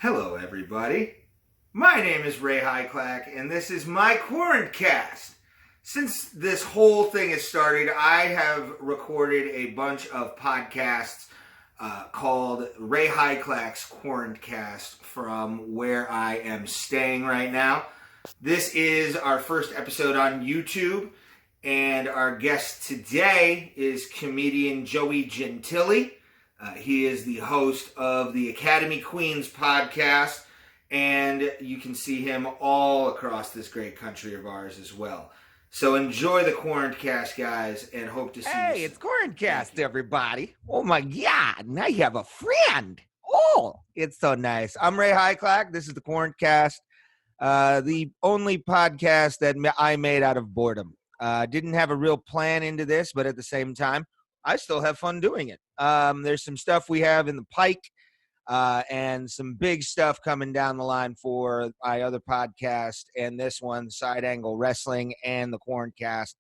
Hello, everybody. My name is Ray Hyclak, and this is my Quarantcast. Since this whole thing has started, I have recorded a bunch of podcasts called Ray Hyclak's Quarantcast from where I am staying right now. This is our first episode on YouTube, and our guest today is comedian Joey Gentile. He is the host of the Academy Queens podcast, and you can see him all across this great country of ours as well. So enjoy the Quarantcast, guys, and hope to see you. Hey, it's Quarantcast, everybody. Oh my God, now you have a friend. Oh, it's so nice. I'm Ray Hyclak. This is the Quarantcast, the only podcast that I made out of boredom. Didn't have a real plan into this, but at the same time, I still have fun doing it. There's some stuff we have in the pike and some big stuff coming down the line for my other podcast and this one, Side Angle Wrestling and the Quarantcast.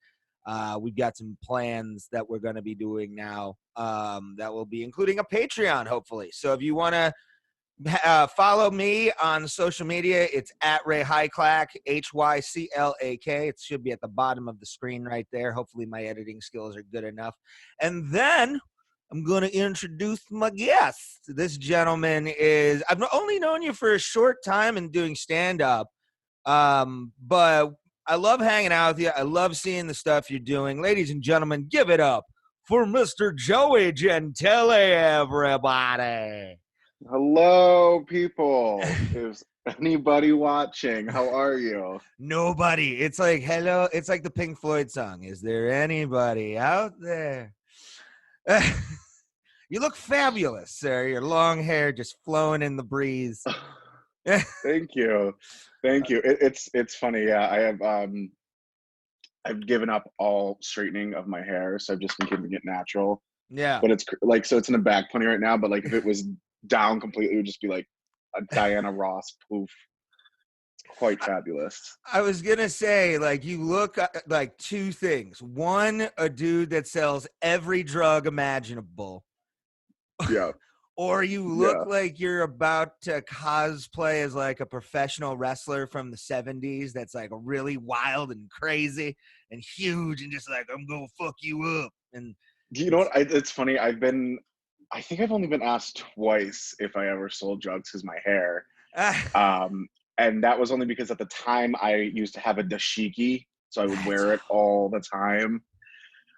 We've got some plans that we're going to be doing now that will be including a Patreon, hopefully. So if you want to follow me on social media, it's at Ray Hyclak, Hyclak. It should be at the bottom of the screen right there. Hopefully my editing skills are good enough. And then I'm going to introduce my guest. This gentleman is, I've only known you for a short time and doing stand-up, but I love hanging out with you. I love seeing the stuff you're doing. Ladies and gentlemen, give it up for Mr. Joey Gentile, everybody. Hello, people. Is anybody watching? How are you? Nobody. It's like, hello. It's like the Pink Floyd song. Is there anybody out there? You look fabulous, sir. Your long hair just flowing in the breeze. Thank you. It's funny. Yeah, I've given up all straightening of my hair, so I've just been keeping it natural. Yeah. But it's like, so it's in a back pony right now, but like if it was down completely, it would just be like a Diana Ross poof. It's quite fabulous. I was gonna say, like, you look like two things. One, a dude that sells every drug imaginable. Yeah. Or you look like you're about to cosplay as like a professional wrestler from the 70s that's like really wild and crazy and huge and just like, I'm gonna fuck you up. And you know what? It's funny. I think I've only been asked twice if I ever sold drugs because my hair. And that was only because at the time I used to have a dashiki, so I would wear it all the time.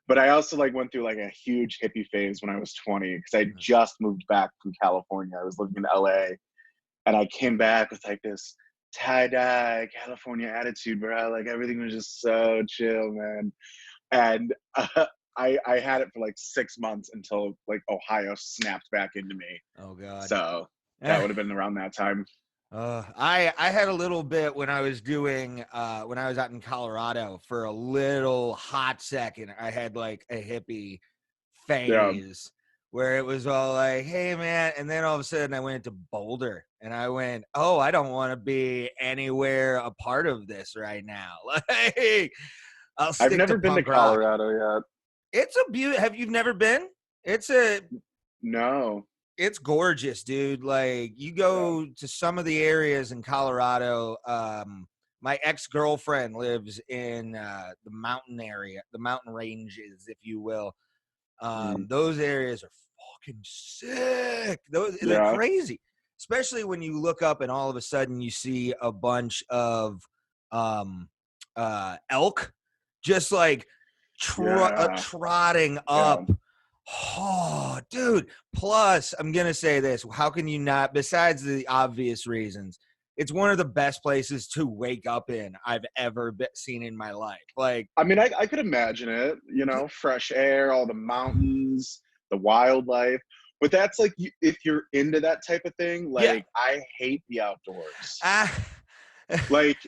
But I also like went through like a huge hippie phase when I was 20 because I just moved back from California. I was living in LA, and I came back with like this tie-dye California attitude, bro. Like everything was just so chill, man. And I had it for like 6 months until like Ohio snapped back into me. Oh God. So that would have been around that time. I had a little bit when I was doing when I was out in Colorado for a little hot second. I had like a hippie phase where it was all like, hey man, and then all of a sudden I went to Boulder and I went, oh, I don't want to be anywhere a part of this right now. Like I've never been to Colorado yet. It's a beauty. Have you never been? No. It's gorgeous, dude. Like you go to some of the areas in Colorado. My ex-girlfriend lives in the mountain area, the mountain ranges, if you will. Those areas are fucking sick. They're crazy, especially when you look up and all of a sudden you see a bunch of elk just like trotting up. Oh, dude. Plus, I'm going to say this. How can you not, besides the obvious reasons, it's one of the best places to wake up in I've ever seen in my life. Like, I mean, I could imagine it, you know, fresh air, all the mountains, the wildlife. But that's like, if you're into that type of thing, like, I hate the outdoors. Like,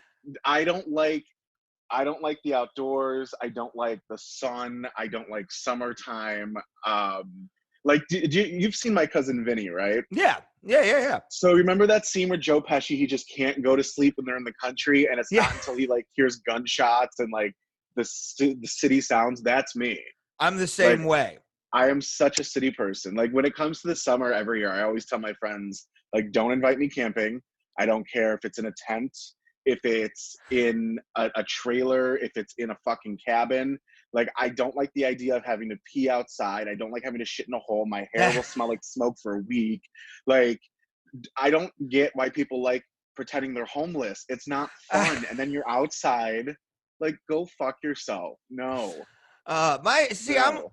I don't like the outdoors. I don't like the sun. I don't like summertime. Like, you've seen My Cousin Vinny, right? Yeah. So remember that scene where Joe Pesci, he just can't go to sleep when they're in the country, and it's not until he like hears gunshots and like the city sounds. That's me. I'm the same way. I am such a city person. Like when it comes to the summer every year, I always tell my friends, Like, don't invite me camping. I don't care if it's in a tent, if it's in a trailer, if it's in a fucking cabin. Like, I don't like the idea of having to pee outside. I don't like having to shit in a hole. My hair will smell like smoke for a week. Like, I don't get why people like pretending they're homeless. It's not fun. And then you're outside. Like, go fuck yourself. No. No.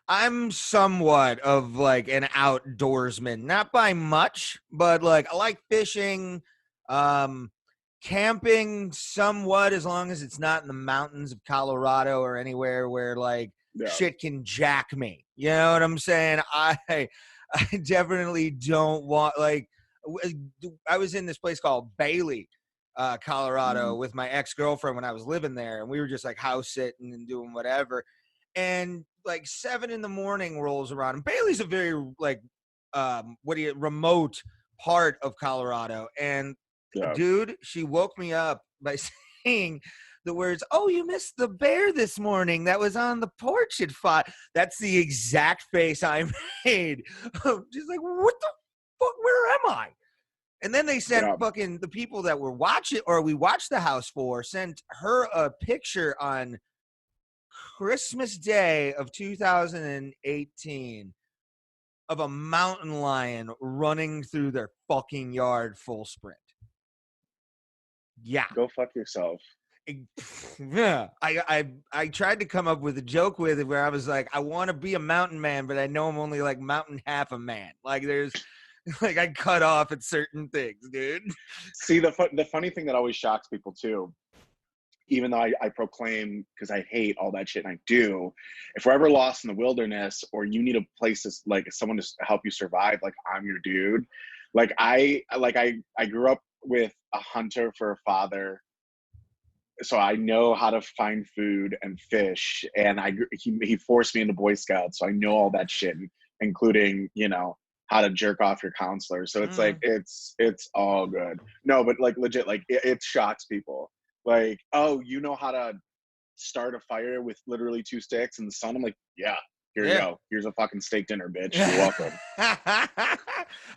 I'm somewhat of like an outdoorsman, not by much, but like I like fishing, camping somewhat, as long as it's not in the mountains of Colorado or anywhere where like shit can jack me. You know what I'm saying? I definitely don't want, like, I was in this place called Bailey, Colorado with my ex-girlfriend when I was living there, and we were just like house sitting and doing whatever. And like 7 a.m. rolls around, and Bailey's a very like remote part of Colorado. And dude, she woke me up by saying the words, "Oh, you missed the bear this morning that was on the porch at 5." That's the exact face I made. She's like, "What the fuck? Where am I?" And then they sent fucking the people that were watching, or we watched the house for, sent her a picture on Christmas Day of 2018 of a mountain lion running through their fucking yard full sprint. Yeah. Go fuck yourself. Yeah. I tried to come up with a joke with it where I was like, I want to be a mountain man, but I know I'm only like mountain half a man. Like there's like I cut off at certain things, dude. See, the funny thing that always shocks people too, even though I proclaim, because I hate all that shit and I do, if we're ever lost in the wilderness or you need a place to, like, someone to help you survive, like, I'm your dude. Like I grew up with a hunter for a father, so I know how to find food and fish, and he forced me into Boy Scouts, so I know all that shit, including, you know, how to jerk off your counselor. So it's like it's all good. No, but like legit, like it shocks people. Like, oh, you know how to start a fire with literally 2 sticks in the sun? I'm like, yeah, here you go. Here's a fucking steak dinner, bitch. You're welcome.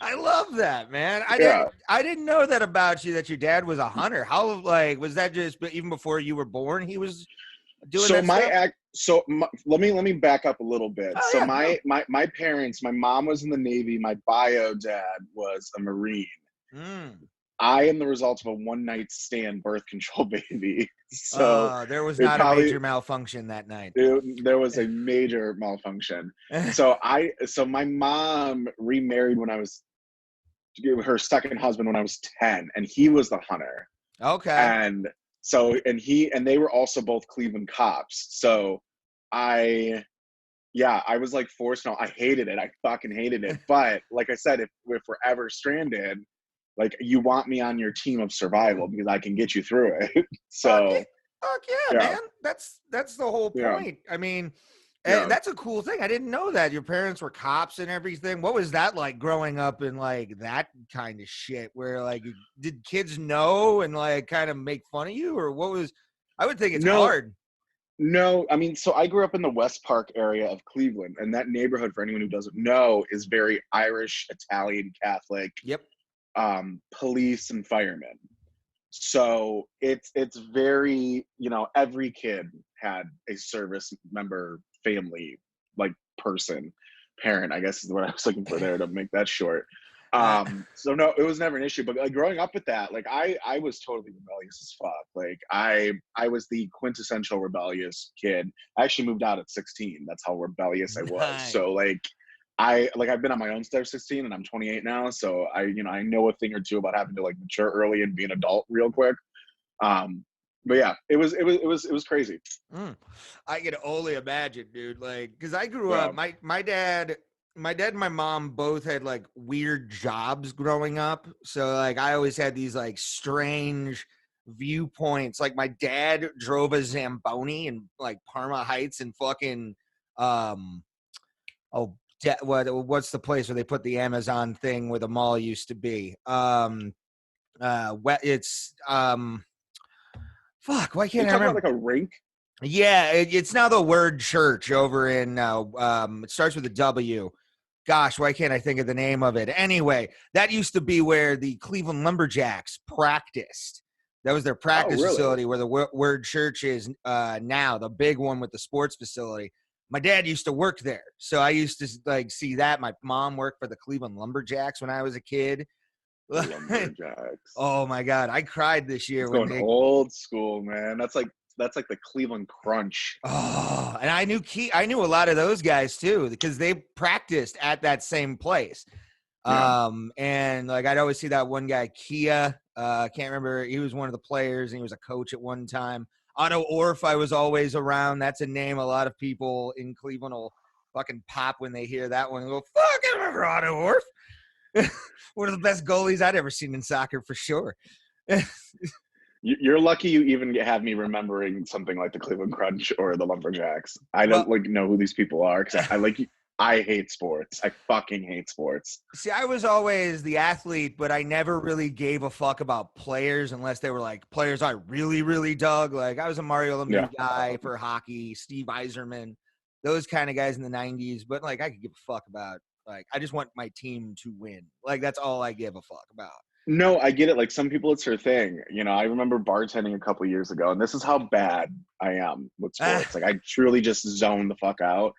I love that, man. I didn't know that about you, that your dad was a hunter. How, like, was that just even before you were born he was doing that stuff? Let me back up a little bit. My parents, my mom was in the Navy, my bio dad was a Marine. I am the result of a one-night stand birth control baby. So there was not a major malfunction that night. There was a major malfunction. So my mom remarried when I was her second husband when I was 10, and he was the hunter. Okay. And they were also both Cleveland cops. So I was like forced. No, I hated it. I fucking hated it. But like I said, if we're ever stranded, like, you want me on your team of survival because I can get you through it. So, fuck yeah, man. That's the whole point. I mean, that's a cool thing. I didn't know that your parents were cops and everything. What was that like growing up in like that kind of shit? Where like, did kids know and like kind of make fun of you, or what was? I would think it's hard. No, I mean, so I grew up in the West Park area of Cleveland, and that neighborhood, for anyone who doesn't know, is very Irish, Italian, Catholic. Yep. Police and firemen. So it's very, you know, every kid had a service member, family, like person, parent, I guess is what I was looking for there to make that short. So no, it was never an issue. But like growing up with that, like I was totally rebellious as fuck. Like I was the quintessential rebellious kid. I actually moved out at 16. That's how rebellious I was. So like I've been on my own since I was 16, and I'm 28 now. So I know a thing or two about having to like mature early and be an adult real quick. But yeah, it was crazy. I can only imagine, dude. Like, because I grew up, my dad and my mom both had like weird jobs growing up. So like I always had these like strange viewpoints. Like my dad drove a Zamboni in like Parma Heights and fucking what's the place where they put the Amazon thing where the mall used to be? It's fuck, why can't I remember? About like a rink? Yeah, it's now the Word Church over in it starts with a W. gosh, why can't I think of the name of it? Anyway, that used to be where the Cleveland Lumberjacks practiced. That was their practice really? facility where the Word Church is now, the big one with the sports facility. My dad used to work there, so I used to like see that. My mom worked for the Cleveland Lumberjacks when I was a kid. Lumberjacks. Oh my God, I cried this year It's when going they. old school, man. That's like the Cleveland Crunch. Oh, and I knew a lot of those guys too because they practiced at that same place. Yeah. And like I'd always see that one guy, Kia. Can't remember. He was one of the players, and he was a coach at one time. Otto Orff, I was always around. That's a name a lot of people in Cleveland will fucking pop when they hear that one and go, "Fuck, I remember Otto Orff." One of the best goalies I'd ever seen in soccer for sure. You're lucky you even have me remembering something like the Cleveland Crunch or the Lumberjacks. I Well, don't like know who these people are because I hate sports. I fucking hate sports. see, I was always the athlete, but I never really gave a fuck about players unless they were like players I really, really dug. Like I was a Mario Lemieux Yeah. guy for hockey, Steve Yzerman, those kind of guys in the 90s. But like I could give a fuck about, like, I just want my team to win. Like that's all I give a fuck about. No, I get it. Like some people, it's their thing. You know, I remember bartending a couple years ago, and this is how bad I am with sports. Like I truly just zone the fuck out.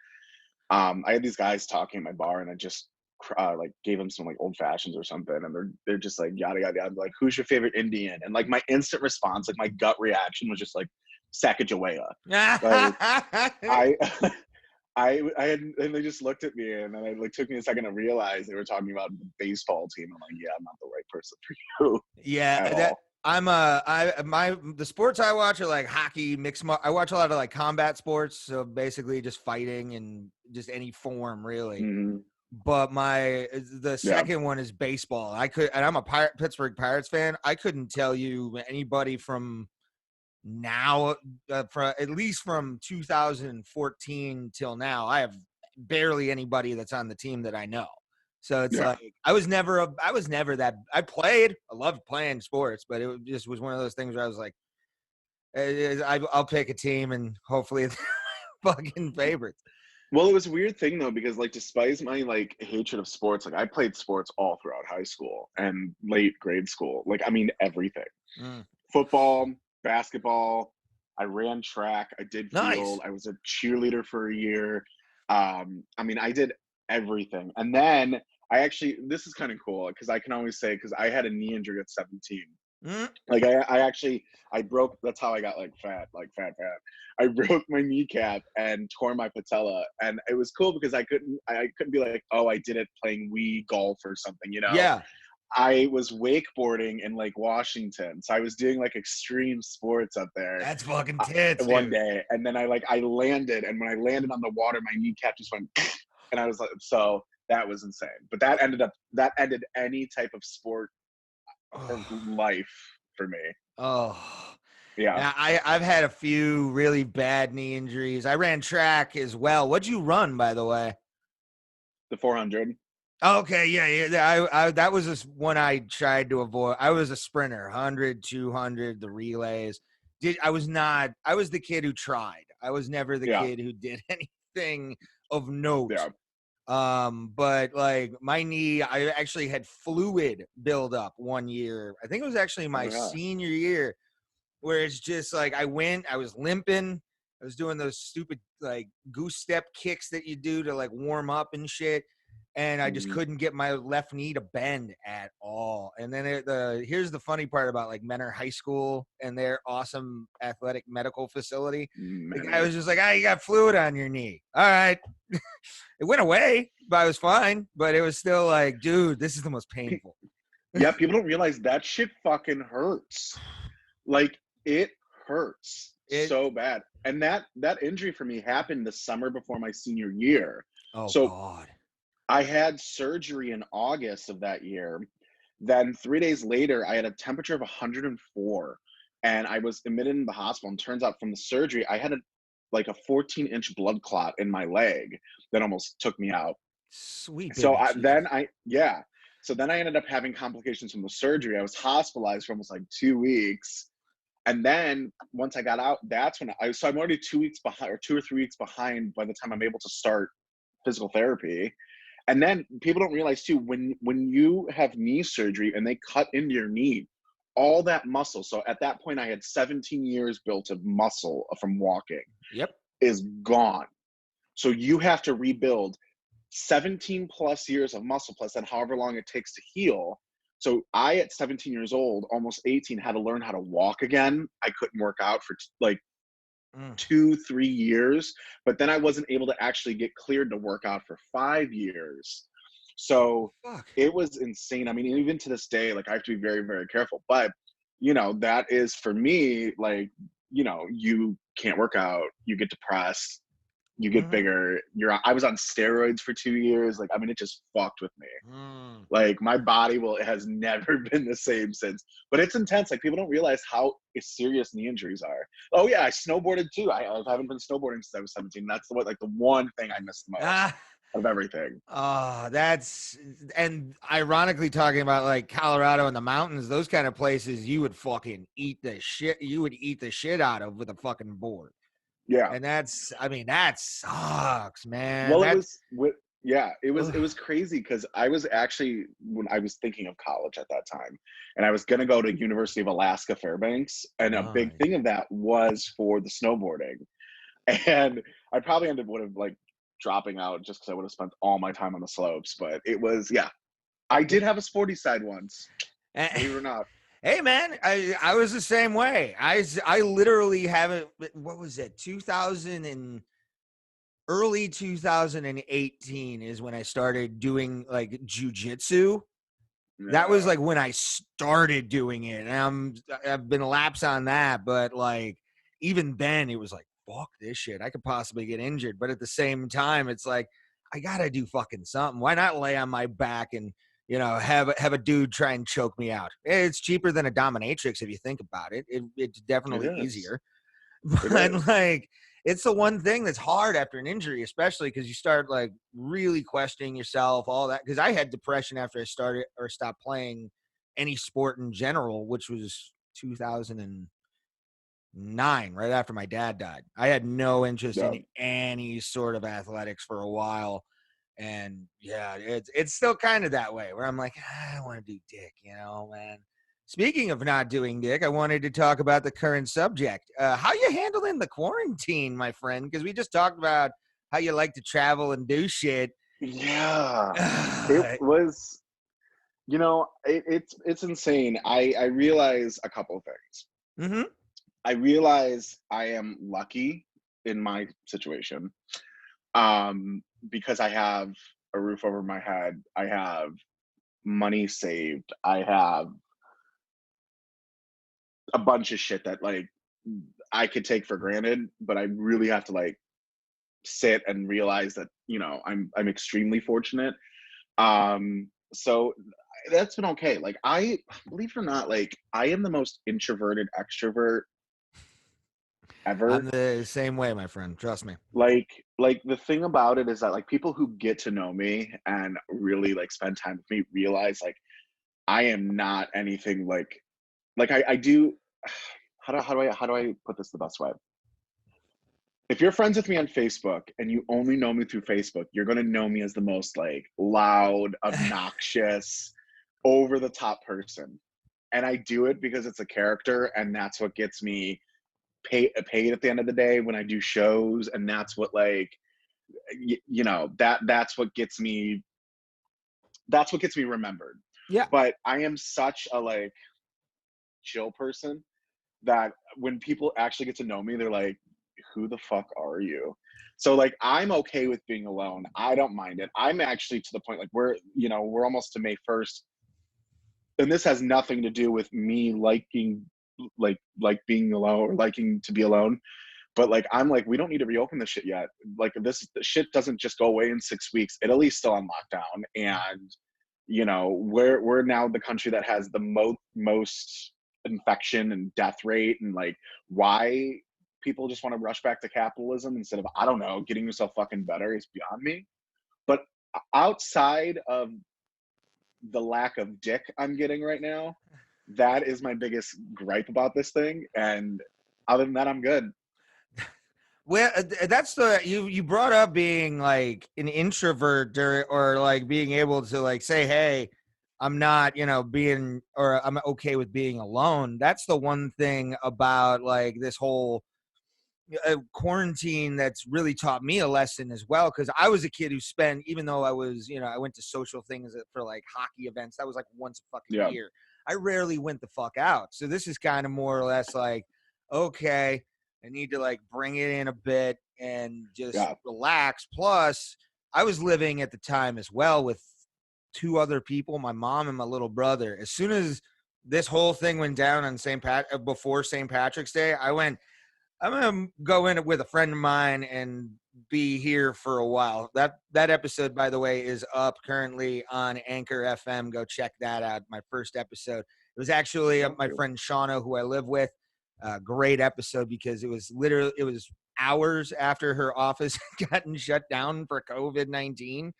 I had these guys talking at my bar, and I just like gave them some like old fashions or something, and they're just like yada yada yada. Like, who's your favorite Indian? And like my instant response, like my gut reaction was just like Sacagawea. Like I. I had, and they just looked at me, and then it like took me a second to realize they were talking about the baseball team. I'm like, yeah, I'm not the right person for you. Yeah, the sports I watch are like hockey, I watch a lot of like combat sports, so basically just fighting and just any form really. Mm-hmm. But the second one is baseball. And I'm a Pittsburgh Pirates fan. I couldn't tell you anybody from now, at least from 2014 till now. I have barely anybody that's on the team that I know. So it's like I was never that. I loved playing sports, but it just was one of those things where I was like, I'll pick a team and hopefully it's fucking favorites. Well, it was a weird thing though, because like despite my like hatred of sports, like I played sports all throughout high school and late grade school. Like I mean everything. Football, basketball, I ran track, I did field, I was a cheerleader for a year. I mean I did everything. And then this is kind of cool because I can always say because I had a knee injury at 17. Like I broke, that's how I got like fat. I broke my kneecap and tore my patella, and it was cool because I couldn't be like, oh, I did it playing Wii golf or something, you know. Yeah. I was wakeboarding in Lake Washington, so I was doing like extreme sports up there. That's fucking tits. One day, and then I landed, and when I landed on the water, my kneecap just went, and I was like, so that was insane. But that ended any type of sport of life for me. Oh. Yeah. I've had a few really bad knee injuries. I ran track as well. What'd you run, by the way? The 400. Okay, yeah. I that was just one I tried to avoid. I was a sprinter, 100, 200, the relays. I was the kid who tried. I was never the kid who did anything of note. Yeah. But like my knee, I actually had fluid build up one year. I think it was actually my senior year, where it's just like I was limping. I was doing those stupid like goose step kicks that you do to like warm up and shit. And I just couldn't get my left knee to bend at all. And then here's the funny part about like Menor High School and their awesome athletic medical facility. The guy was just like, you got fluid on your knee. All right. It went away, but I was fine. But it was still like, dude, this is the most painful. Yeah, people don't realize that shit fucking hurts. Like it hurts so bad. And that injury for me happened the summer before my senior year. Oh, so God. I had surgery in August of that year. Then 3 days later, I had a temperature of 104, and I was admitted in the hospital. And turns out from the surgery, I had a 14-inch blood clot in my leg that almost took me out. Sweet. So then I ended up having complications from the surgery. I was hospitalized for almost like 2 weeks. And then once I got out, that's when I'm already 2 weeks behind or 2 or 3 weeks behind by the time I'm able to start physical therapy. And then people don't realize too, when you have knee surgery and they cut into your knee, all that muscle. So at that point, I had 17 years built of muscle from walking. Yep. Is gone. So you have to rebuild 17 plus years of muscle plus then however long it takes to heal. So I, at 17 years old, almost 18, had to learn how to walk again. I couldn't work out for like 2-3 years, but then I wasn't able to actually get cleared to work out for 5 years. So it was insane. I mean, even to this day, like I have to be very, very careful. But you know, that is for me, like, you know, you can't work out, you get depressed, you get bigger. I was on steroids for 2 years. Like, I mean, it just fucked with me. Like my body has never been the same since. But it's intense. Like people don't realize how serious knee injuries are. Oh yeah, I snowboarded too. I haven't been snowboarding since I was 17. That's the one thing I missed the most of everything. And ironically, talking about like Colorado and the mountains, those kind of places, you would fucking eat the shit out of with a fucking board. Yeah. And that sucks, man. Well, it was crazy because I was actually, when I was thinking of college at that time, and I was going to go to University of Alaska Fairbanks, and a big thing of that was for the snowboarding. And I probably would have like dropping out just because I would have spent all my time on the slopes. But it was, I did have a sporty side once, believe it or not. Hey man, I was the same way. I literally haven't. What was it? Early 2018 is when I started doing like jujitsu. That was like when I started doing it, and I've been lapsed on that. But like even then, it was like fuck this shit. I could possibly get injured, but at the same time, it's like I gotta do fucking something. Why not lay on my back and have a dude try and choke me out? It's cheaper than a dominatrix if you think about it. It's definitely easier. But like, it's the one thing that's hard after an injury, especially because you start like really questioning yourself, all that. Because I had depression after I started or stopped playing any sport in general, which was 2009, right after my dad died. I had no interest in any sort of athletics for a while. And yeah, it's still kind of that way where I'm like, I don't want to do dick, man. Speaking of not doing dick, I wanted to talk about the current subject. How you handling the quarantine, my friend? Because we just talked about how you like to travel and do shit. Yeah, it was, it's insane. I realize a couple of things. I realize I am lucky in my situation. Because I have a roof over my head, I have money saved, I have a bunch of shit that like I could take for granted, but I really have to like sit and realize that, I'm extremely fortunate. So that's been okay. Like I believe it or not, like I am the most introverted extrovert ever. I'm the same way, my friend. Trust me. Like the thing about it is that like people who get to know me and really like spend time with me realize like I am not anything like I do. How do I put this the best way? If you're friends with me on Facebook and you only know me through Facebook, you're gonna know me as the most like loud, obnoxious, over the top person. And I do it because it's a character, and that's what gets me paid at the end of the day when I do shows, and that's what like that's what gets me remembered. Yeah. But I am such a like chill person that when people actually get to know me, they're like, who the fuck are you? So like I'm okay with being alone. I don't mind it. I'm actually to the point like we're almost to May 1st, and this has nothing to do with me liking like being alone or liking to be alone, but like I'm like, we don't need to reopen this shit yet. Like the shit doesn't just go away in 6 weeks. Italy's still on lockdown, and we're now the country that has the most infection and death rate, and like why people just want to rush back to capitalism instead of, I don't know, getting yourself fucking better is beyond me. But outside of the lack of dick I'm getting right now, that is my biggest gripe about this thing. And other than that, I'm good. Well, that's you brought up being like an introvert or like being able to like say, hey, I'm not, being, or I'm okay with being alone. That's the one thing about like this whole quarantine that's really taught me a lesson as well. Cause I was a kid who spent, even though I was, I went to social things for like hockey events. That was like once a fucking Yeah. year. I rarely went the fuck out. So this is kind of more or less like, okay, I need to like bring it in a bit and just relax. Plus, I was living at the time as well with two other people, my mom and my little brother. As soon as this whole thing went down on before St. Patrick's Day, I'm gonna go in with a friend of mine and be here for a while. That episode, by the way, is up currently on Anchor FM. Go check that out. My first episode. It was actually my friend Shauna, who I live with. Great episode because it was hours after her office gotten shut down for COVID-19.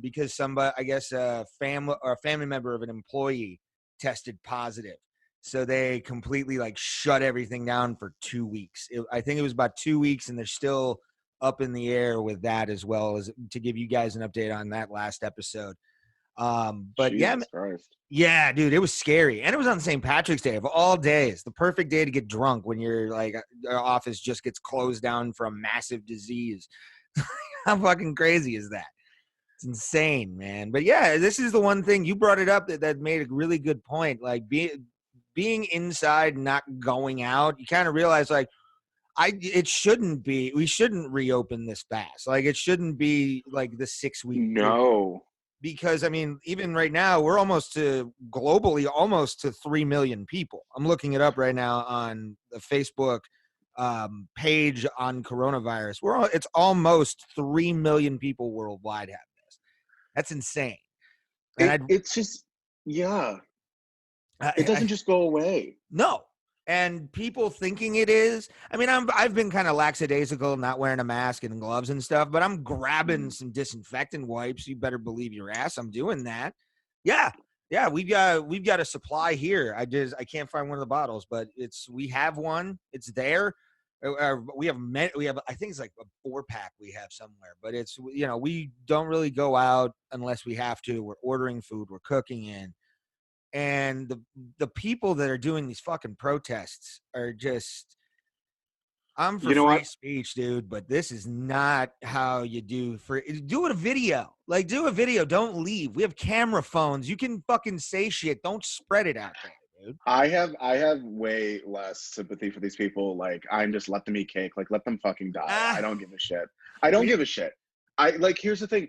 Because somebody, I guess, a family member of an employee tested positive. So they completely like shut everything down for 2 weeks. I think it was about 2 weeks, and they're still up in the air with that, as well as to give you guys an update on that last episode. But Jesus Christ. yeah, dude, it was scary. And it was on St. Patrick's Day of all days, the perfect day to get drunk when your like your office just gets closed down for a massive disease. How fucking crazy is that? It's insane, man. But yeah, this is the one thing you brought it up that made a really good point. Like being inside, not going out, you kind of realize like we shouldn't reopen this fast. Like it shouldn't be like the 6-week No. because I mean, even right now, we're globally almost to 3 million people. I'm looking it up right now on the Facebook page on coronavirus. It's almost 3 million people worldwide have this. That's insane. And it's just, yeah. It doesn't just go away. No. And people thinking it is. I mean, I've been kind of lackadaisical, not wearing a mask and gloves and stuff, but I'm grabbing some disinfectant wipes. You better believe your ass I'm doing that. Yeah. Yeah, we've got a supply here. I can't find one of the bottles, but we have one. It's there. We have I think it's like a 4-pack we have somewhere, but it's we don't really go out unless we have to. We're ordering food, we're cooking in. And the people that are doing these fucking protests are just, I'm for free speech, dude, but this is not how you do a video. Like, do a video. Don't leave. We have camera phones. You can fucking say shit. Don't spread it out there, dude. I have way less sympathy for these people. Like, I'm just let them eat cake. Like, let them fucking die. I don't give a shit. I don't give a shit. Here's the thing.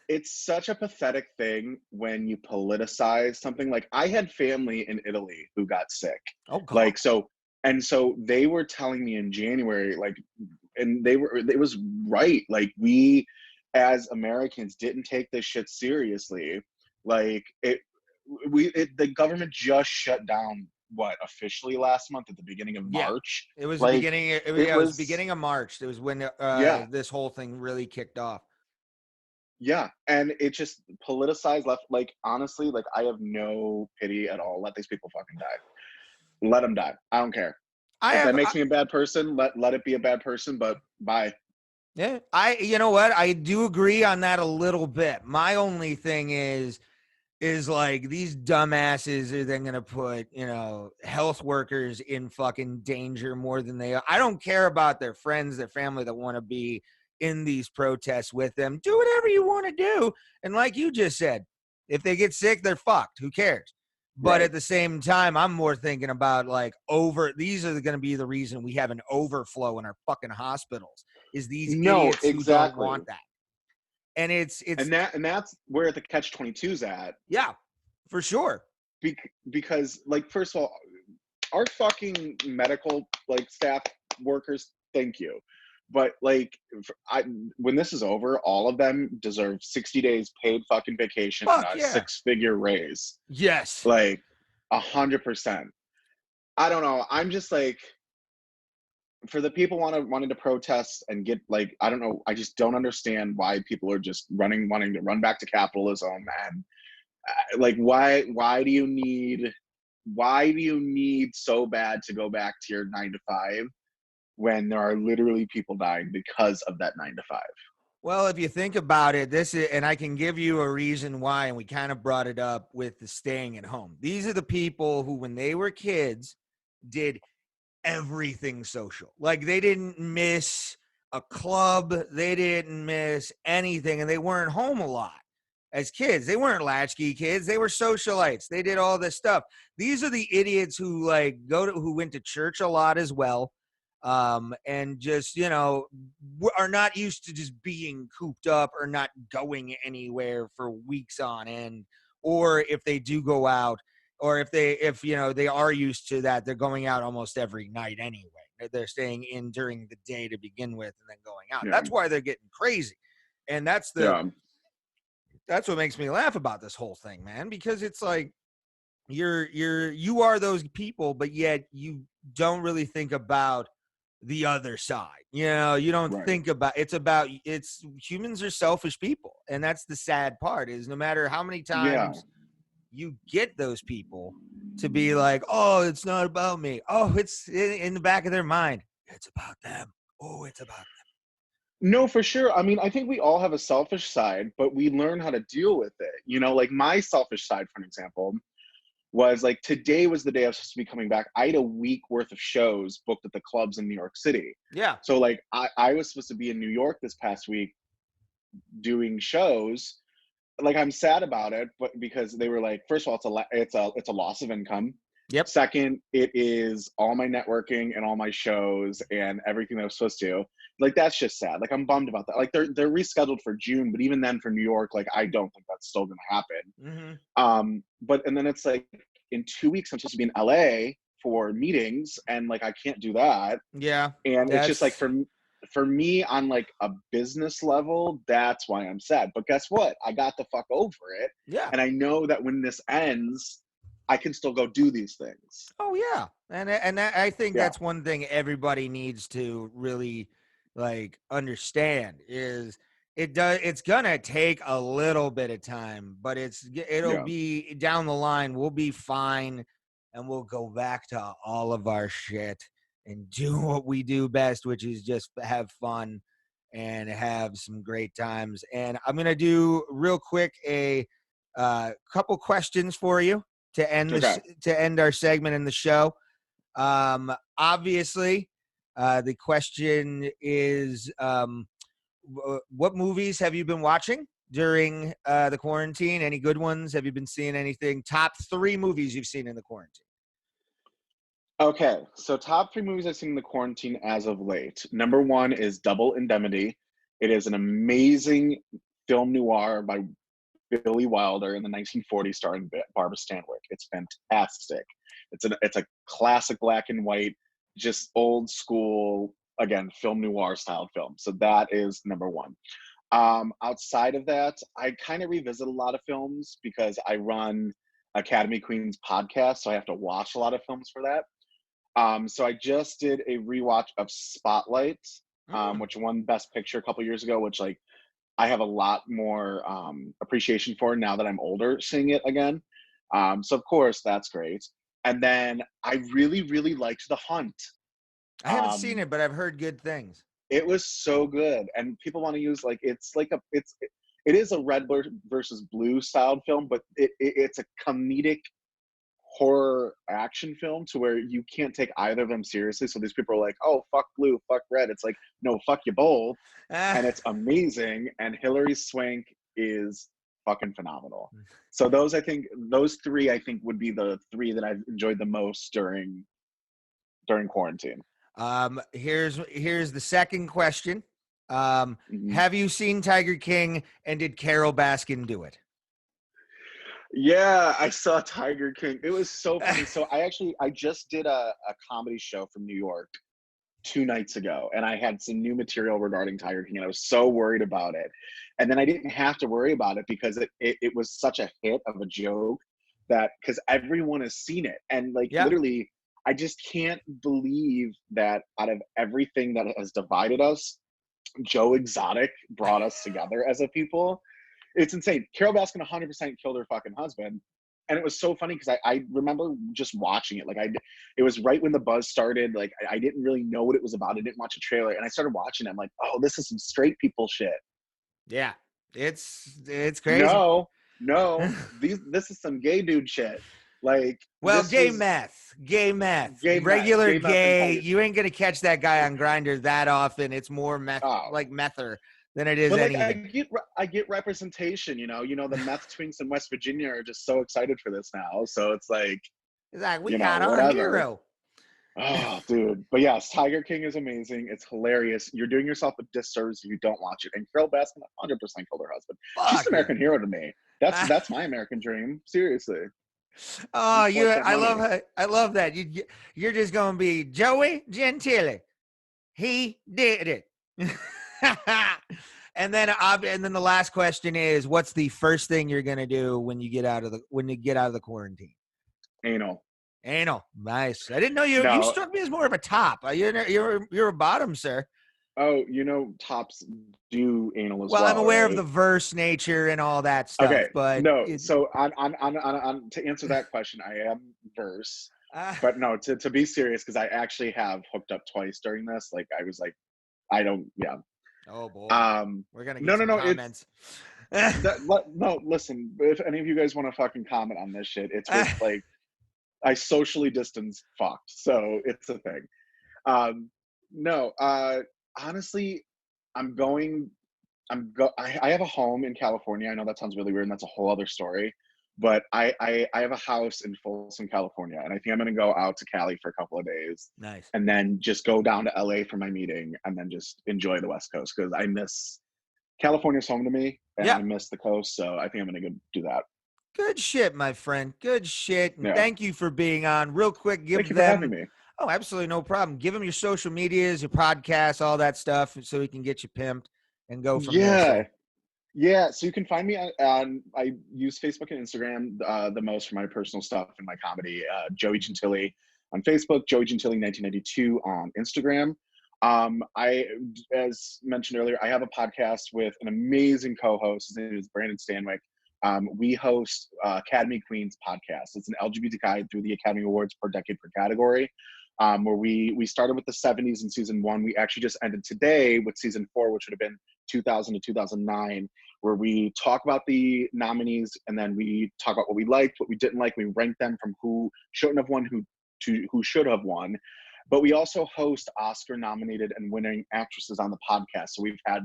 It's such a pathetic thing when you politicize something. Like, I had family in Italy who got sick. Oh, God. Like, so they were telling me in January, like, and it was right. Like, we as Americans didn't take this shit seriously. Like, the government just shut down officially last month at the beginning of March. It was the beginning. It was beginning of March. It was when this whole thing really kicked off. Yeah, and it just politicized left. Like, honestly, like, I have no pity at all. Let these people fucking die. Let them die. I don't care. If that makes me a bad person, let it be a bad person, but bye. Yeah, you know what? I do agree on that a little bit. My only thing is like these dumbasses are then going to put, health workers in fucking danger more than they are. I don't care about their friends, their family that want to be in these protests with them. Do whatever you want to do. And like you just said, if they get sick, they're fucked. Who cares? But at the same time, I'm more thinking about like these are going to be the reason we have an overflow in our fucking hospitals is these idiots who don't want that. And that's where the catch-22's at. Yeah, for sure. Because like, first of all, our fucking medical like staff workers, thank you. But like, when this is over, all of them deserve 60 days paid fucking vacation and a 6-figure raise. Yes. Like 100%. I don't know. I'm just like, for the people wanting to protest and get like, I don't know. I just don't understand why people are just wanting to run back to capitalism. And like, why do you need why do you need so bad to go back to your 9 to 5 when there are literally people dying because of that 9 to 5? Well, if you think about it, this is, and I can give you a reason why, and we kind of brought it up with the staying at home. These are the people who, when they were kids, did everything social. Like, they didn't miss a club, they didn't miss anything, and they weren't home a lot as kids. They weren't latchkey kids, they were socialites. They did all this stuff. These are the idiots who who went to church a lot as well, and just, you know, are not used to just being cooped up or not going anywhere for weeks on end. Or if they do go out, or if you know, they are used to that, they're going out almost every night anyway. They're staying in during the day to begin with and then going out. Yeah. That's why they're getting crazy. And that's what makes me laugh about this whole thing, man, because it's like you are those people, but yet you don't really think about the other side. You know, you don't Right. think about it's humans are selfish people, and that's the sad part, is no matter how many times you get those people to be like, oh, it's not about me. Oh, it's in the back of their mind, it's about them. Oh, it's about them. No, for sure. I mean, I think we all have a selfish side, but we learn how to deal with it. You know, like my selfish side, for an example, was like today was the day I was supposed to be coming back. I had a week worth of shows booked at the clubs in New York City. Yeah. So like I was supposed to be in New York this past week doing shows. Like, I'm sad about it, but because they were like, first of all, it's a loss of income. Yep. Second, it is all my networking and all my shows and everything that I was supposed to. Like, that's just sad. Like, I'm bummed about that. Like, they're rescheduled for June, but even then for New York, like, I don't think that's still gonna happen. Mm-hmm. And then it's like in 2 weeks I'm supposed to be in LA for meetings, and like I can't do that. Yeah. And it's just like for me on like a business level, that's why I'm sad. But guess what? I got the fuck over it. Yeah. And I know that when this ends, I can still go do these things. Oh yeah. And I think that's one thing everybody needs to really like understand is it's gonna take a little bit of time, but it'll be down the line. We'll be fine, and we'll go back to all of our shit and do what we do best, which is just have fun and have some great times. And I'm gonna do real quick a couple questions for you to end to end our segment in the show. Obviously, the question is, what movies have you been watching during the quarantine? Any good ones? Have you been seeing anything? Top 3 movies you've seen in the quarantine. Okay, so top 3 movies I've seen in the quarantine as of late. Number 1 is Double Indemnity. It is an amazing film noir by Billy Wilder in the 1940s, starring Barbara Stanwyck. It's fantastic. It's a classic black and white, just old school, again, film noir style film. So that is number 1. Outside of that, I kind of revisit a lot of films because I run Academy Queens podcast, so I have to watch a lot of films for that. So I just did a rewatch of Spotlight, which won Best Picture a couple years ago, which like I have a lot more appreciation for now that I'm older, seeing it again. So of course that's great. And then I really, really liked The Hunt. I haven't seen it, but I've heard good things. It was so good, and people want to use like it is a red versus blue styled film, but it's a comedic horror action film to where you can't take either of them seriously. So these people are like, oh, fuck blue, fuck red. It's like, no, fuck you both. And it's amazing. And Hilary Swank is fucking phenomenal. So those 3 I think would be the 3 that I've enjoyed the most during quarantine. Here's the second question. Have you seen Tiger King, and did Carol Baskin do it? Yeah, I saw Tiger King. It was so funny. So I just did a comedy show from New York 2 nights ago, and I had some new material regarding Tiger King, and I was so worried about it. And then I didn't have to worry about it because it was such a hit of a joke that because everyone has seen it. And like literally, I just can't believe that out of everything that has divided us, Joe Exotic brought us together as a people. It's insane. Carol Baskin 100% killed her fucking husband. and it was so funny because I remember just watching it. Like it was right when the buzz started. Like I didn't really know what it was about. I didn't watch a trailer, and I started watching it. I'm like, oh, this is some straight people shit. Yeah, it's crazy. No, this is some gay dude shit. Like Well, this gay was meth, gay regular meth and gay. holy. You ain't gonna catch that guy on Grinder that often. It's more meth, Oh, like mether, than it is but like anything. I get representation. The meth twinks in West Virginia are just so excited for this now. So it's like, It's like we got our whatever. hero. Oh, dude. But yes, Tiger King is amazing. It's hilarious. You're doing yourself a disservice if you don't watch it. And Carol Baskin 100% killed her husband. She's Fuck an American yeah. hero to me. That's my American dream. Seriously. Oh, You collect that I money. love that. You're just gonna be Joey Gentile. He did it. and then the last question is, what's the first thing you're gonna do when you get out of the quarantine? Anal. Anal. Nice. I didn't know you No. struck me as more of a top. You're a bottom, sir. Oh, tops do anal as Well, I'm well, aware of right? the verse nature and all that stuff, Okay. but No. So on to answer that question, I am verse. But no, to be serious, because I actually have hooked up twice during this. Like I was like, I don't, yeah. oh boy, we're gonna No, get no, some no. comments. No. Listen, if any of you guys want to fucking comment on this shit, it's with like I socially distance fucked, so it's a thing. No, honestly, I'm going. I have a home in California. I know that sounds really weird, and that's a whole other story. But I have a house in Folsom, California, and I think I'm going to go out to Cali for a couple of days, Nice. and then just go down to LA for my meeting, and then just enjoy the West Coast because I miss California's home to me, and Yeah. I miss the coast. So I think I'm going to go do that. Good shit, my friend. Good shit. And Yeah. thank you for being on. Real quick, Thank give you for having them. me. Oh, absolutely no problem. Give them your social medias, your podcasts, all that stuff, so we can get you pimped and go from there, Yeah. sir. Yeah, so you can find me on I use Facebook and Instagram the most for my personal stuff and my comedy. Joey Gentile on Facebook, Joey Gentile 1992 on Instagram. As mentioned earlier, I have a podcast with an amazing co-host. His name is Brandon Stanwyck. We host Academy Queens podcast. It's an LGBT guide through the Academy Awards per decade per category. Where we started with the 70s in season 1. We actually just ended today with season 4, which would have been 2000 to 2009, where we talk about the nominees and then we talk about what we liked, what we didn't like. We rank them from who shouldn't have won, who should have won. But we also host Oscar-nominated and winning actresses on the podcast. So we've had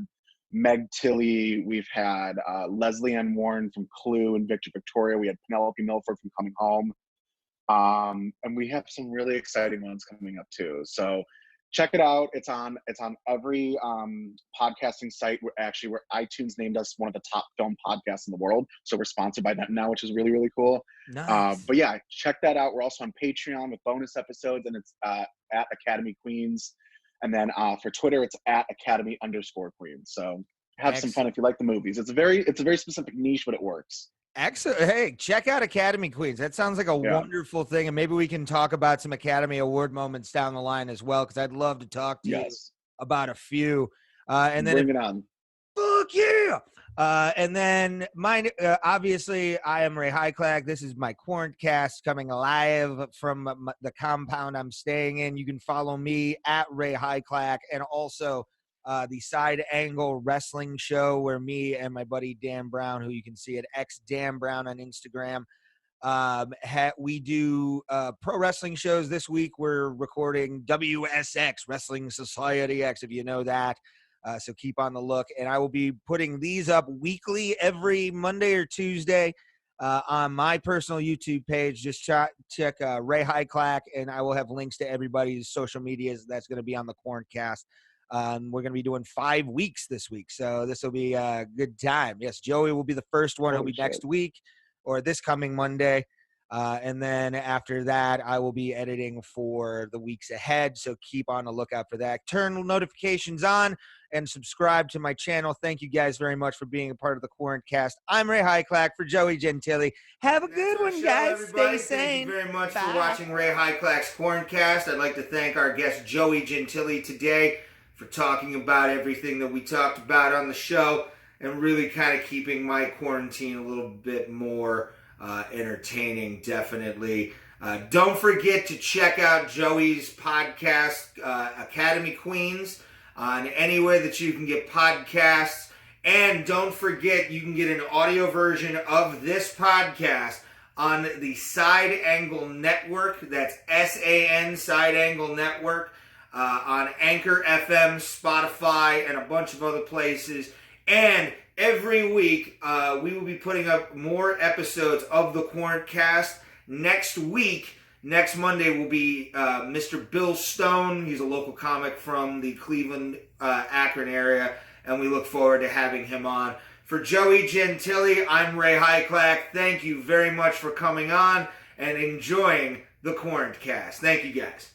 Meg Tilly, we've had Leslie Ann Warren from Clue and Victor Victoria. We had Penelope Milford from Coming Home. And we have some really exciting ones coming up too. So check it out. It's on every podcasting site. Where iTunes named us one of the top film podcasts in the world. So we're sponsored by them now, which is really, really cool. Nice. But yeah, check that out. We're also on Patreon with bonus episodes, and it's at Academy Queens. And then for Twitter, it's at Academy_Queens. So have some fun if you like the movies. It's a very specific niche, but it works. Excellent. Hey, check out Academy Queens. That sounds like a wonderful thing. And maybe we can talk about some Academy Award moments down the line as well, because I'd love to talk to you about a few. And then bring it on. Fuck yeah. And then mine, obviously, I am Ray Hyclaks. This is my Quarantcast coming live from the compound I'm staying in. You can follow me at Ray Hyclaks, and also the Side Angle Wrestling Show, where me and my buddy Dan Brown, who you can see at X Dan Brown on Instagram, we do pro wrestling shows. This week we're recording WSX, Wrestling Society X, if you know that. So keep on the look, and I will be putting these up weekly every Monday or Tuesday on my personal YouTube page. Just check Ray Hyclaks, and I will have links to everybody's social medias that's going to be on the Quarantcast. We're going to be doing 5 weeks this week, so this will be a good time. Yes, Joey will be the first one. He'll be next week or this coming Monday. And then after that, I will be editing for the weeks ahead. So keep on the lookout for that. Turn notifications on and subscribe to my channel. Thank you guys very much for being a part of the Quarantcast. I'm Ray Hyclaks for Joey Gentile. Have a good one, guys. Stay sane. Thank you very much for watching Ray Hyclaks Quarantcast. I'd like to thank our guest Joey Gentile today for talking about everything that we talked about on the show and really kind of keeping my quarantine a little bit more entertaining, definitely. Don't forget to check out Joey's podcast, Academy Queens, on anywhere that you can get podcasts. And don't forget, you can get an audio version of this podcast on the Side Angle Network. That's SAN, Side Angle Network, on Anchor FM, Spotify, and a bunch of other places. And every week, we will be putting up more episodes of the Quarantcast. Next week, next Monday, will be Mr. Bill Stone. He's a local comic from the Cleveland, Akron area, and we look forward to having him on. For Joey Gentile, I'm Ray Hyclaks. Thank you very much for coming on and enjoying the Quarantcast. Thank you, guys.